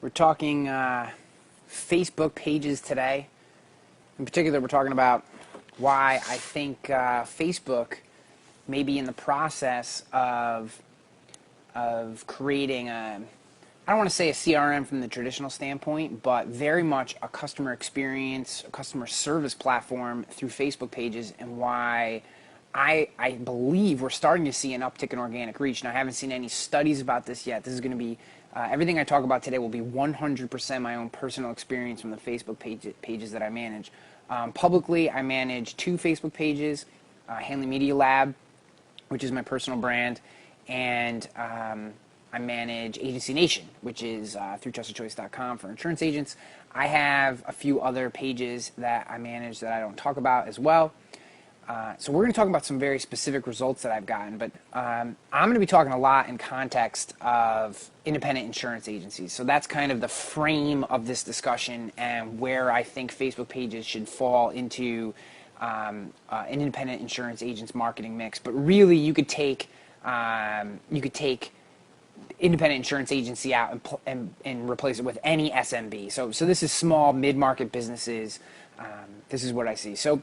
We're talking Facebook pages today. In particular, we're talking about why I think Facebook may be in the process of creating I don't want to say a CRM from the traditional standpoint, but very much a customer experience, a customer service platform through Facebook pages, and why I believe we're starting to see an uptick in organic reach. Now, I haven't seen any studies about this yet. This is going to be, everything I talk about today will be 100% my own personal experience from the Facebook pages that I manage. Publicly, I manage 2 Facebook pages, Hanley Media Lab, which is my personal brand, and I manage Agency Nation, which is through trustedchoice.com for insurance agents. I have a few other pages that I manage that I don't talk about as well. So we're going to talk about some very specific results that I've gotten, but I'm going to be talking a lot in context of independent insurance agencies. So that's kind of the frame of this discussion and where I think Facebook pages should fall into an independent insurance agent's marketing mix. But really, you could take independent insurance agency out and replace it with any SMB. So this is small, mid-market businesses. This is what I see. So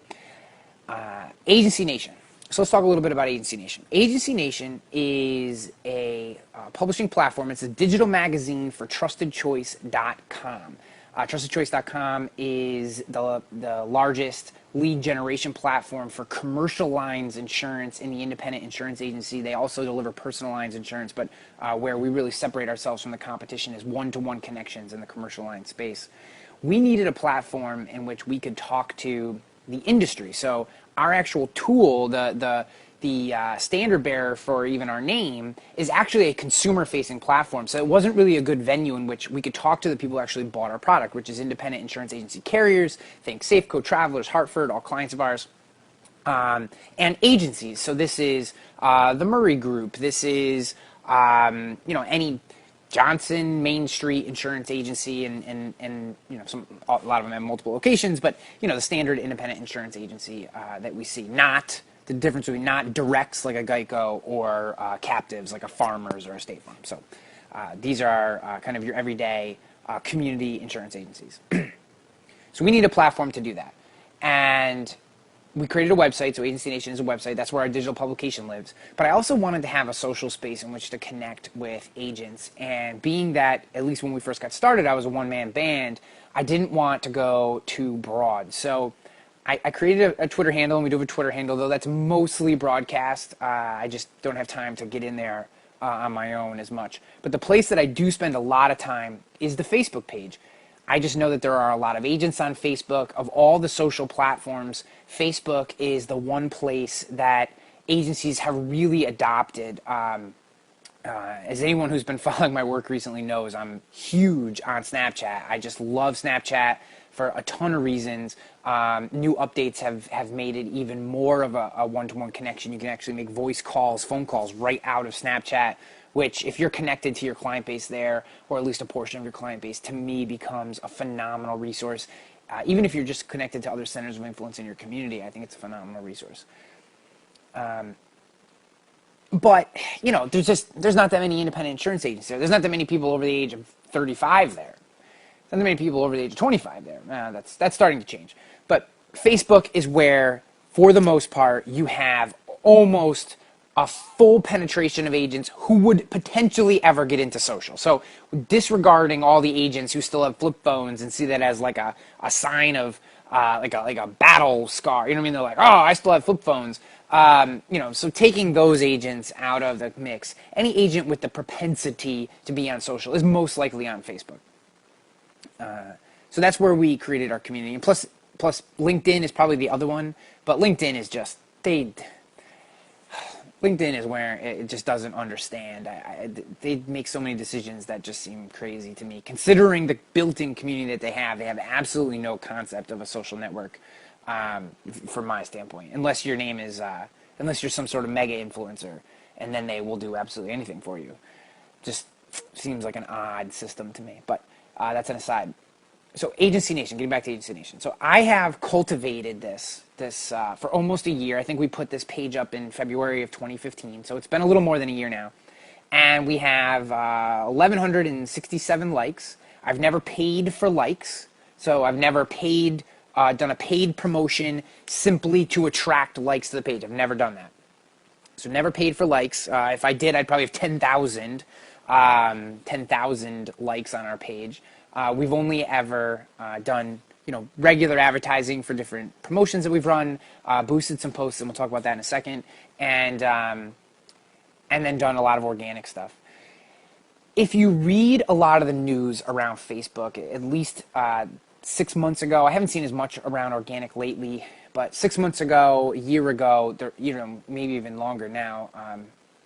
Agency Nation. So let's talk a little bit about Agency Nation. Agency Nation is a publishing platform. It's a digital magazine for trustedchoice.com. Trustedchoice.com is the largest lead generation platform for commercial lines insurance in the independent insurance agency. They also deliver personal lines insurance, but where we really separate ourselves from the competition is one-to-one connections in the commercial line space. We needed a platform in which we could talk to the industry. So our actual tool, the standard bearer for even our name, is actually a consumer-facing platform. So it wasn't really a good venue in which we could talk to the people who actually bought our product, which is independent insurance agency carriers, think Safeco, Travelers, Hartford, all clients of ours, and agencies. So this is the Murray Group. This is any Johnson Main Street Insurance Agency, and a lot of them have multiple locations, but the standard independent insurance agency that we see. Not the difference between not directs like a Geico or captives like a Farmers or a State Farm. So these are kind of your everyday community insurance agencies. So we need a platform to do that, and we created a website. So Agency Nation is a website. That's where our digital publication lives. But I also wanted to have a social space in which to connect with agents. And being that, at least when we first got started, I was a one-man band, I didn't want to go too broad. So I created a Twitter handle, and we do have a Twitter handle, though that's mostly broadcast. I just don't have time to get in there on my own as much. But the place that I do spend a lot of time is the Facebook page. I just know that there are a lot of agents on Facebook. Of all the social platforms, Facebook is the one place that agencies have really adopted. As anyone who's been following my work recently knows, I'm huge on Snapchat. I just love Snapchat for a ton of reasons. New updates have made it even more of a one-to-one connection. You can actually make voice calls, phone calls right out of Snapchat, which, if you're connected to your client base there, or at least a portion of your client base, to me becomes a phenomenal resource. Even if you're just connected to other centers of influence in your community, I think it's a phenomenal resource. But, there's not that many independent insurance agents there. There's not that many people over the age of 35 there. There's not that many people over the age of 25 there. That's starting to change. But Facebook is where, for the most part, you have almost a full penetration of agents who would potentially ever get into social. So disregarding all the agents who still have flip phones and see that as like a sign of like a battle scar. You know what I mean? They're like, oh, I still have flip phones. So taking those agents out of the mix, any agent with the propensity to be on social is most likely on Facebook. So that's where we created our community. And plus LinkedIn is probably the other one, but LinkedIn is just, LinkedIn is where it just doesn't understand. They make so many decisions that just seem crazy to me. Considering the built-in community that they have absolutely no concept of a social network from my standpoint. Unless your name is, unless you're some sort of mega influencer, and then they will do absolutely anything for you. Just seems like an odd system to me, but that's an aside. So Agency Nation, getting back to Agency Nation. So I have cultivated this for almost a year. I think we put this page up in February of 2015. So it's been a little more than a year now. And we have 1,167 likes. I've never paid for likes. So I've never done a paid promotion simply to attract likes to the page. I've never done that. So never paid for likes. If I did, I'd probably have 10,000 likes on our page. We've only ever done regular advertising for different promotions that we've run, boosted some posts, and we'll talk about that in a second, and then done a lot of organic stuff. If you read a lot of the news around Facebook, at least 6 months ago, I haven't seen as much around organic lately, but 6 months ago, a year ago, maybe even longer now,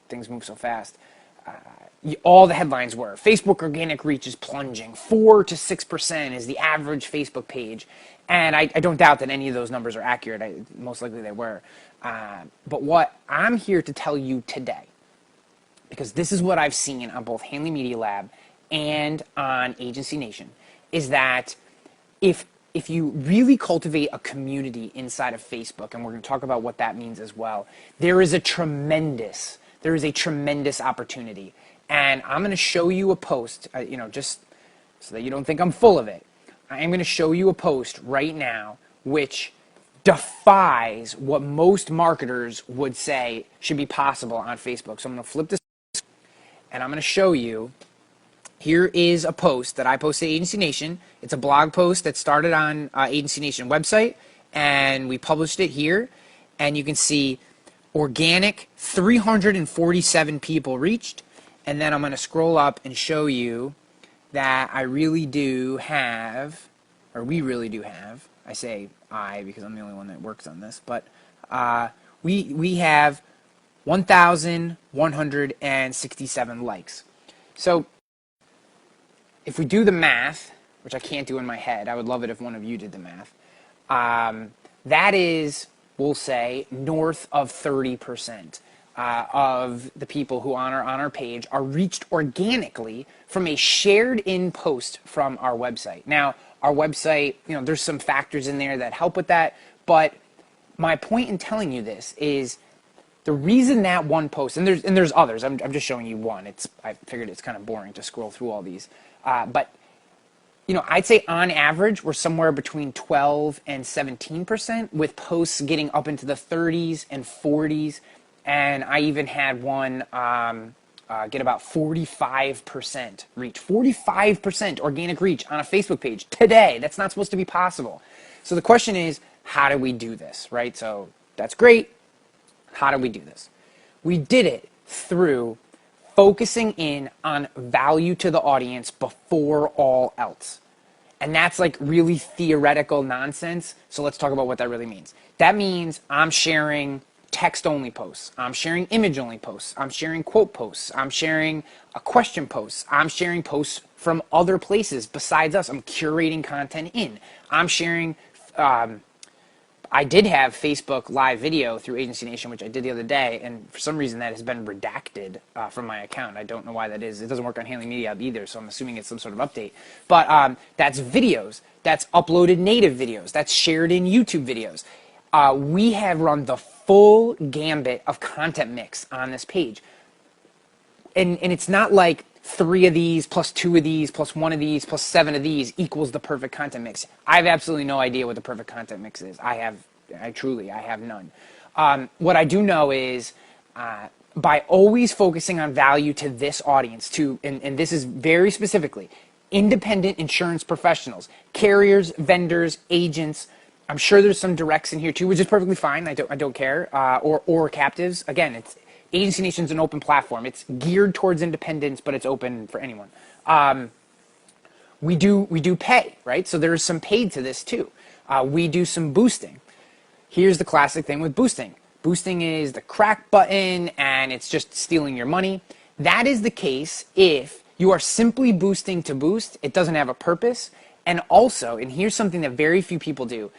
things move so fast. All the headlines were Facebook organic reach is plunging. 4 to 6% is the average Facebook page. And I don't doubt that any of those numbers are accurate. Most likely they were. But what I'm here to tell you today, because this is what I've seen on both Hanley Media Lab and on Agency Nation, is that if you really cultivate a community inside of Facebook, and we're going to talk about what that means as well, there is a tremendous opportunity. And I'm going to show you a post, just so that you don't think I'm full of it. I am going to show you a post right now which defies what most marketers would say should be possible on Facebook. So I'm going to flip this, and I'm going to show you. Here is a post that I posted to Agency Nation. It's a blog post that started on Agency Nation website, and we published it here. And you can see organic, 347 people reached. And then I'm going to scroll up and show you that we really do have, I say I because I'm the only one that works on this, but we have 1,167 likes. So if we do the math, which I can't do in my head, I would love it if one of you did the math, that is, we'll say, north of 30%. Of the people who are on our page are reached organically from a shared in post from our website. Now, our website, there's some factors in there that help with that, but my point in telling you this is the reason that one post, and there's others, I'm just showing you one. I figured it's kind of boring to scroll through all these, but I'd say on average we're somewhere between 12 and 17%, with posts getting up into the 30s and 40s. And I even had one get about 45% reach. 45% organic reach on a Facebook page today. That's not supposed to be possible. So the question is, how do we do this, right? So that's great. How do we do this? We did it through focusing in on value to the audience before all else. And that's like really theoretical nonsense. So let's talk about what that really means. That means I'm sharing text-only posts. I'm sharing image-only posts. I'm sharing quote posts. I'm sharing a question posts. I'm sharing posts from other places besides us. I'm curating content in. I'm sharing, I did have Facebook live video through Agency Nation, which I did the other day, and for some reason that has been redacted from my account. I don't know why that is. It doesn't work on Hanley Media either, so I'm assuming it's some sort of update. But that's videos. That's uploaded native videos. That's shared in YouTube videos. We have run the full gambit of content mix on this page. And it's not like 3 of these plus 2 of these plus 1 of these plus 7 of these equals the perfect content mix. I have absolutely no idea what the perfect content mix is. I have none. What I do know is by always focusing on value to this audience, and this is very specifically independent insurance professionals, carriers, vendors, agents. I'm sure there's some directs in here too, which is perfectly fine. I don't care. Or captives. Again, it's Agency Nation's an open platform. It's geared towards independents, but it's open for anyone. We do pay, right? So there's some paid to this too. We do some boosting. Here's the classic thing with boosting. Boosting is the crack button, and it's just stealing your money. That is the case if you are simply boosting to boost. It doesn't have a purpose. And also, and here's something that very few people do,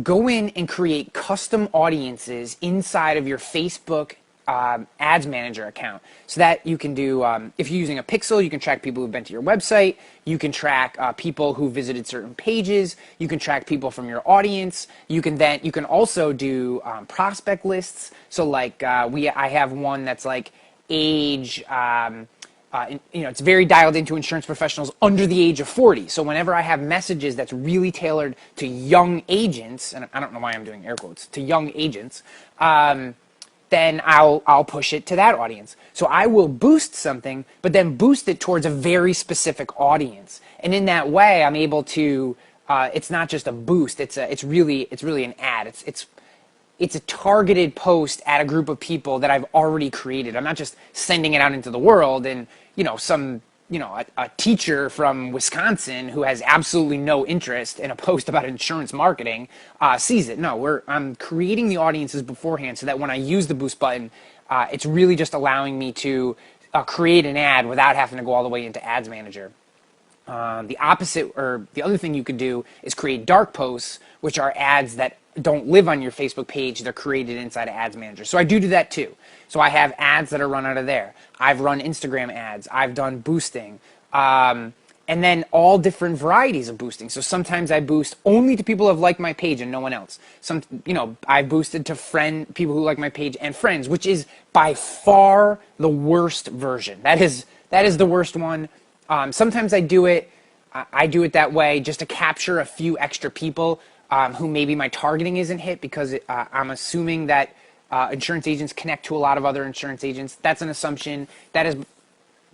go in and create custom audiences inside of your Facebook Ads Manager account, so that you can do, if you're using a pixel, you can track people who've been to your website, you can track people who visited certain pages, you can track people from your audience, you can also do prospect lists. So like I have one that's like age it's very dialed into insurance professionals under the age of 40. So whenever I have messages that's really tailored to young agents, and I don't know why I'm doing air quotes, to young agents, then I'll push it to that audience. So I will boost something, but then boost it towards a very specific audience. And in that way, I'm able to, it's not just a boost, it's really an ad. It's a targeted post at a group of people that I've already created. I'm not just sending it out into the world and, a teacher from Wisconsin who has absolutely no interest in a post about insurance marketing sees it. No, I'm creating the audiences beforehand so that when I use the boost button, it's really just allowing me to create an ad without having to go all the way into Ads Manager. The opposite, or the other thing you could do, is create dark posts, which are ads that don't live on your Facebook page. They're created inside of Ads Manager. So I do that too. So I have ads that are run out of there. I've run Instagram ads. I've done boosting. And then all different varieties of boosting. So sometimes I boost only to people who have liked my page and no one else. I boosted to people who like my page and friends, which is by far the worst version. That is the worst one. Sometimes I do it that way just to capture a few extra people who maybe my targeting isn't hit, because I'm assuming that insurance agents connect to a lot of other insurance agents. That's an assumption. That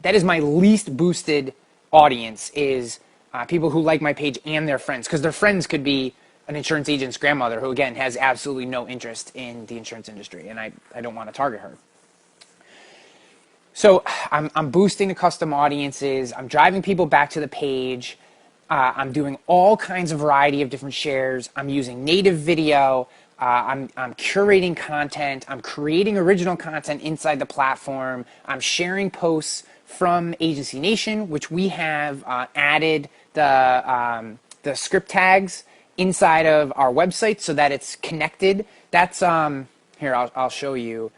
is my least boosted audience, is people who like my page and their friends, because their friends could be an insurance agent's grandmother who, again, has absolutely no interest in the insurance industry, and I don't want to target her. So I'm boosting the custom audiences. I'm driving people back to the page. I'm doing all kinds of variety of different shares. I'm using native video. I'm curating content. I'm creating original content inside the platform. I'm sharing posts from Agency Nation, which we have added the script tags inside of our website so that it's connected. That's here. I'll show you.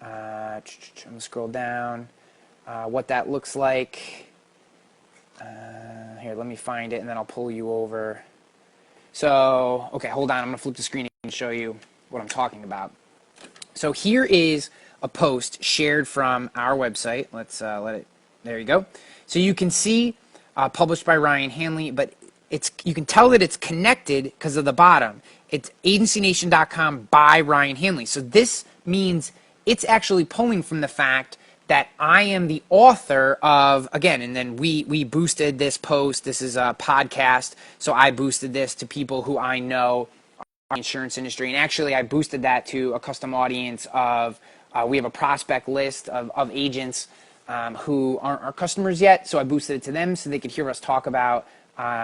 I'm gonna scroll down. What that looks like. Here, let me find it, and then I'll pull you over. So, okay, hold on. I'm going to flip the screen and show you what I'm talking about. So here is a post shared from our website. Let's there you go. So you can see published by Ryan Hanley, but you can tell that it's connected because of the bottom. It's agencynation.com by Ryan Hanley. So this means it's actually pulling from the fact that I am the author of, again, and then we boosted this post. This is a podcast, so I boosted this to people who I know are in the insurance industry. And actually, I boosted that to a custom audience of, we have a prospect list of agents who aren't our customers yet, so I boosted it to them so they could hear us talk about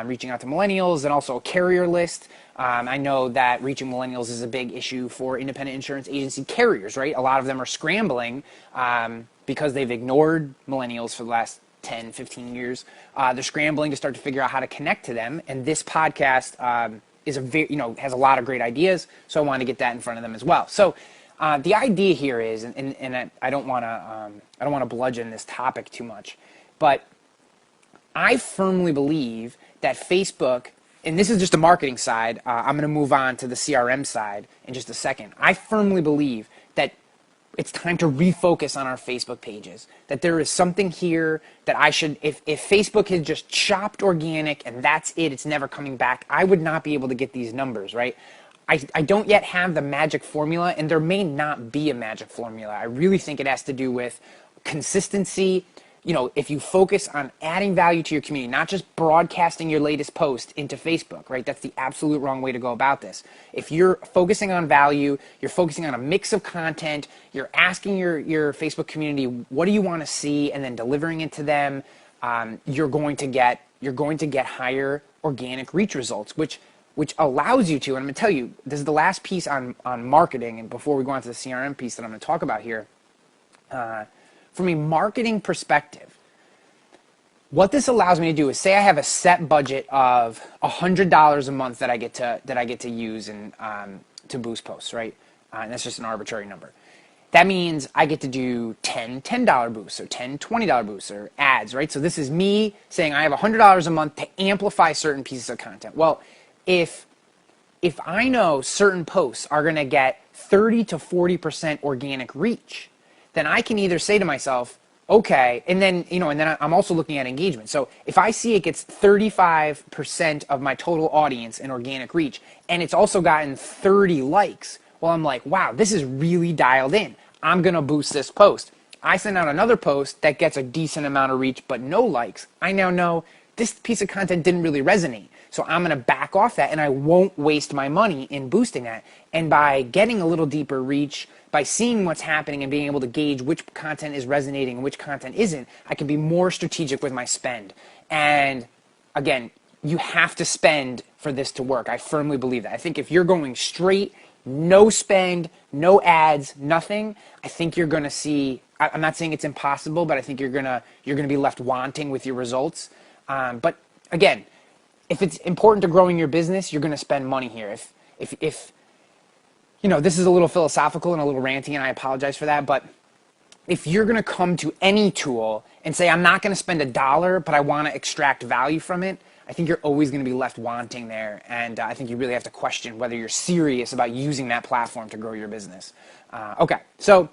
reaching out to millennials, and also a carrier list. I know that reaching millennials is a big issue for independent insurance agency carriers, right? A lot of them are scrambling because they've ignored millennials for the last 10, 15 years. They're scrambling to start to figure out how to connect to them. And this podcast is has a lot of great ideas. So I want to get that in front of them as well. So the idea here is, and I don't want to bludgeon this topic too much, but I firmly believe that Facebook, and this is just the marketing side, I'm going to move on to the CRM side in just a second. I firmly believe that it's time to refocus on our Facebook pages, that there is something here that I should, if Facebook had just chopped organic and that's it, it's never coming back, I would not be able to get these numbers, right? I don't yet have the magic formula, and there may not be a magic formula. I really think it has to do with consistency. If you focus on adding value to your community, not just broadcasting your latest post into Facebook, right? That's the absolute wrong way to go about this. If you're focusing on value, you're focusing on a mix of content, you're asking your Facebook community, what do you want to see, and then delivering it to them, you're going to get higher organic reach results, which allows you to, and I'm going to tell you, this is the last piece on marketing, and before we go on to the CRM piece that I'm going to talk about here, from a marketing perspective, what this allows me to do is, say I have a set budget of $100 a month that I get to use and to boost posts, right? And that's just an arbitrary number. That means I get to do 10 $10 boosts, or 10 $20 boosts, or ads, right? So this is me saying I have $100 a month to amplify certain pieces of content. Well, if I know certain posts are going to get 30 to 40% organic reach, then I can either say to myself, okay, and then, I'm also looking at engagement. So if I see it gets 35% of my total audience in organic reach, and it's also gotten 30 likes, well, I'm like, wow, this is really dialed in. I'm going to boost this post. I send out another post that gets a decent amount of reach, but no likes. I now know this piece of content didn't really resonate. So I'm going to back off that, and I won't waste my money in boosting that. And by getting a little deeper reach, by seeing what's happening and being able to gauge which content is resonating and which content isn't, I can be more strategic with my spend. And again, you have to spend for this to work. I firmly believe that. I think if you're going straight, no spend, no ads, nothing, I think you're going to see, I'm not saying it's impossible, but I think you're going to be left wanting with your results. But again, if it's important to growing your business, you're going to spend money here. If this is a little philosophical and a little ranty, and I apologize for that, but if you're going to come to any tool and say, I'm not going to spend $1, but I want to extract value from it, I think you're always going to be left wanting there. And I think you really have to question whether you're serious about using that platform to grow your business. Okay, so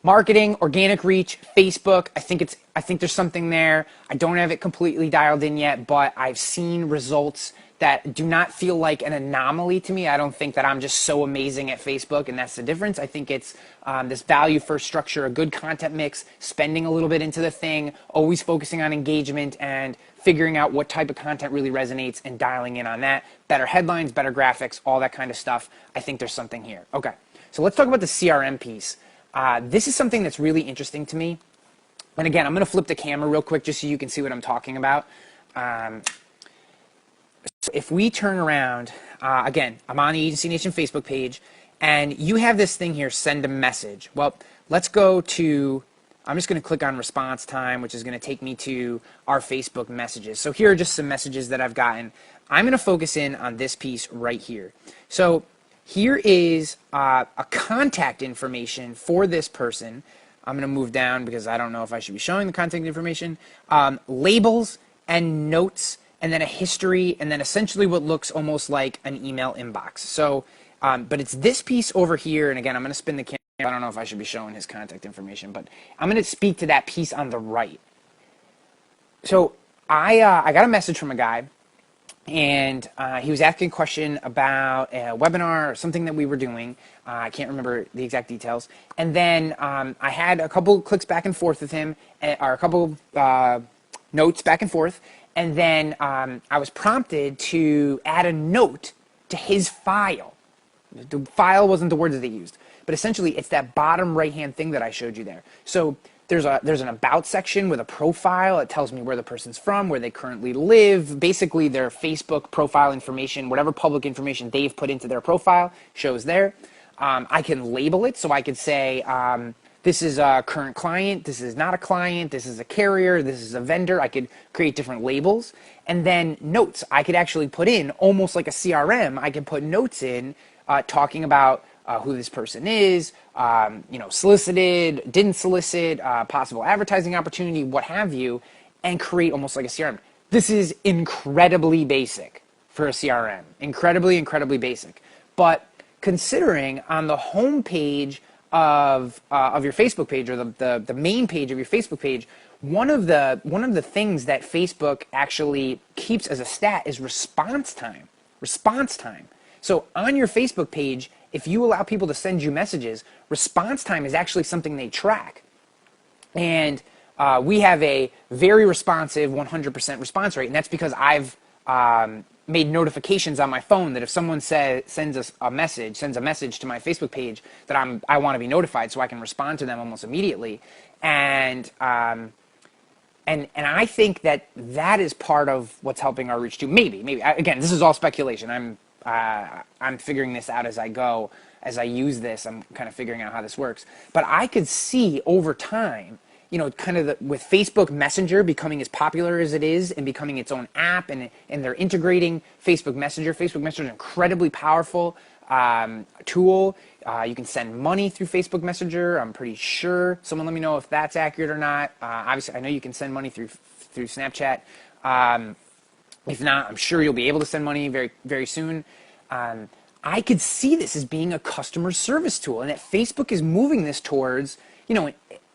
marketing, organic reach, Facebook, I think there's something there. I don't have it completely dialed in yet, but I've seen results that do not feel like an anomaly to me. I don't think that I'm just so amazing at Facebook, and that's the difference. I think it's this value first structure, a good content mix, spending a little bit into the thing, always focusing on engagement and figuring out what type of content really resonates and dialing in on that. Better headlines, better graphics, all that kind of stuff. I think there's something here. Okay, so let's talk about the CRM piece. This is something that's really interesting to me. And again, I'm going to flip the camera real quick just so you can see what I'm talking about. So if we turn around, again, I'm on the Agency Nation Facebook page, and you have this thing here, send a message. Well, let's go to, I'm just going to click on response time, which is going to take me to our Facebook messages. So here are just some messages that I've gotten. I'm going to focus in on this piece right here. So here is a contact information for this person. I'm going to move down because I don't know if I should be showing the contact information. Labels and notes, and then a history, and then essentially what looks almost like an email inbox. So, but it's this piece over here, and again, I'm going to spin the camera. I don't know if I should be showing his contact information, but I'm going to speak to that piece on the right. So I got a message from a guy, and he was asking a question about a webinar or something that we were doing. I can't remember the exact details. And then I had a couple clicks back and forth with him, or a couple notes back and forth. And then I was prompted to add a note to his file. The file wasn't the words that they used, but essentially it's that bottom right-hand thing that I showed you there. So there's an about section with a profile. It tells me where the person's from, where they currently live, basically their Facebook profile information, whatever public information they've put into their profile shows there. I can label it, so I could say, this is a current client, this is not a client, this is a carrier, this is a vendor. I could create different labels. And then notes, I could actually put in, almost like a CRM, I could put notes in talking about who this person is, solicited, didn't solicit, possible advertising opportunity, what have you, and create almost like a CRM. This is incredibly basic for a CRM, incredibly, incredibly basic. But considering on the home page of your Facebook page, or the main page of your Facebook page, one of the things that Facebook actually keeps as a stat is response time. Response time. So on your Facebook page, if you allow people to send you messages, response time is actually something they track. And we have a very responsive 100% response rate, and that's because I've made notifications on my phone that if someone sends a message to my Facebook page, that I want to be notified so I can respond to them almost immediately. And I think that is part of what's helping our reach too. Maybe. Again, this is all speculation. I'm figuring this out as I go. As I use this, I'm kind of figuring out how this works. But I could see over time, with Facebook Messenger becoming as popular as it is and becoming its own app, and they're integrating Facebook Messenger. Facebook Messenger is an incredibly powerful tool. You can send money through Facebook Messenger. I'm pretty sure. Someone let me know if that's accurate or not. Obviously, I know you can send money through Snapchat. If not, I'm sure you'll be able to send money very, very soon. I could see this as being a customer service tool, and that Facebook is moving this towards,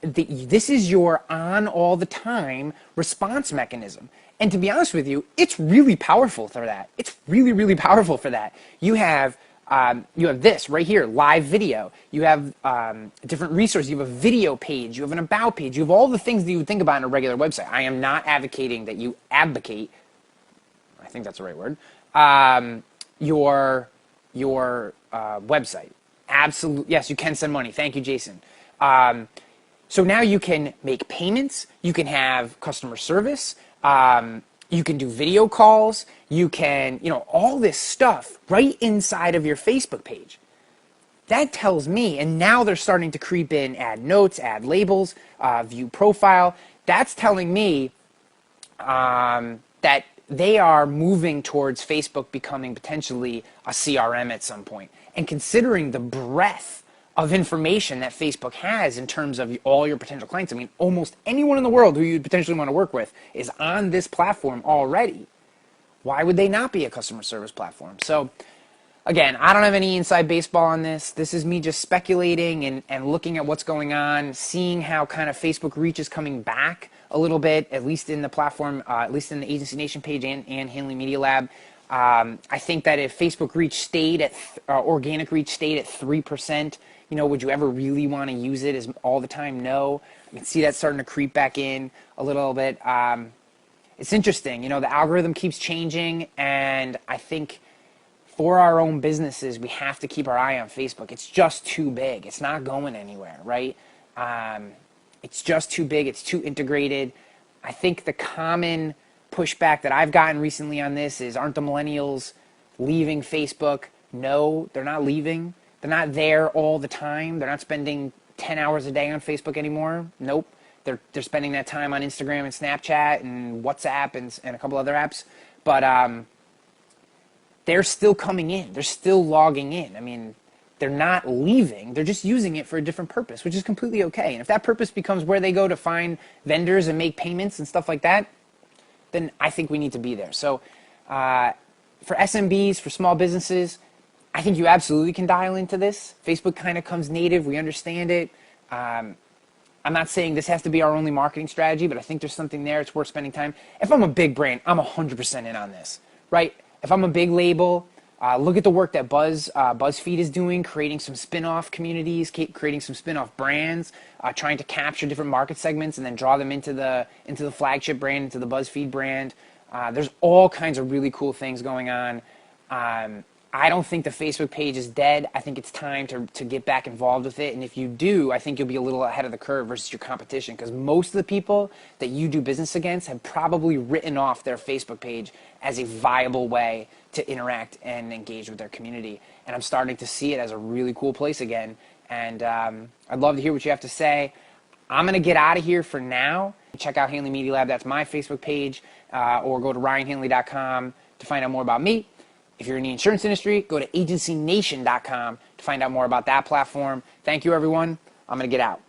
this is your on all the time response mechanism. And to be honest with you, it's really powerful for that. It's really, really powerful for that. You have this right here, live video. You have different resources. You have a video page. You have an about page. You have all the things that you would think about in a regular website. I am not advocating that you advocate, I think that's the right word, your website. Absolutely. Yes, you can send money. Thank you, Jason. So now you can make payments. You can have customer service. You can do video calls. You can, all this stuff right inside of your Facebook page. That tells me, and now they're starting to creep in, add notes, add labels, view profile. That's telling me that they are moving towards Facebook becoming potentially a CRM at some point. And considering the breadth of information that Facebook has in terms of all your potential clients, I mean, almost anyone in the world who you potentially want to work with is on this platform already. Why would they not be a customer service platform? So again, I don't have any inside baseball on this. This is me just speculating and looking at what's going on, seeing how kind of Facebook reach is coming back a little bit, at least in the platform, at least in the Agency Nation page and Hanley Media Lab. I think that if Facebook reach stayed at, organic reach stayed at 3%, would you ever really want to use it all the time? No. I can see that starting to creep back in a little bit. It's interesting, the algorithm keeps changing, and I think for our own businesses, we have to keep our eye on Facebook. It's just too big. It's not going anywhere, right? It's just too big. It's too integrated. I think the common pushback that I've gotten recently on this is, aren't the millennials leaving Facebook? No, they're not leaving. They're not there all the time. They're not spending 10 hours a day on Facebook anymore. Nope. They're spending that time on Instagram and Snapchat and WhatsApp and a couple other apps. But they're still coming in. They're still logging in. I mean, they're not leaving. They're just using it for a different purpose, which is completely okay. And if that purpose becomes where they go to find vendors and make payments and stuff like that, then I think we need to be there. So for SMBs, for small businesses, I think you absolutely can dial into this. Facebook kind of comes native. We understand it. I'm not saying this has to be our only marketing strategy, but I think there's something there. It's worth spending time. If I'm a big brand, I'm 100% in on this, right? If I'm a big label, look at the work that BuzzFeed is doing, creating some spin-off communities, creating some spin-off brands, trying to capture different market segments and then draw them into the flagship brand, into the BuzzFeed brand. There's all kinds of really cool things going on. I don't think the Facebook page is dead. I think it's time to get back involved with it. And if you do, I think you'll be a little ahead of the curve versus your competition, because most of the people that you do business against have probably written off their Facebook page as a viable way to interact and engage with their community. And I'm starting to see it as a really cool place again. And I'd love to hear what you have to say. I'm going to get out of here for now. Check out Hanley Media Lab. That's my Facebook page. Or go to ryanhanley.com to find out more about me. If you're in the insurance industry, go to agencynation.com to find out more about that platform. Thank you, everyone. I'm going to get out.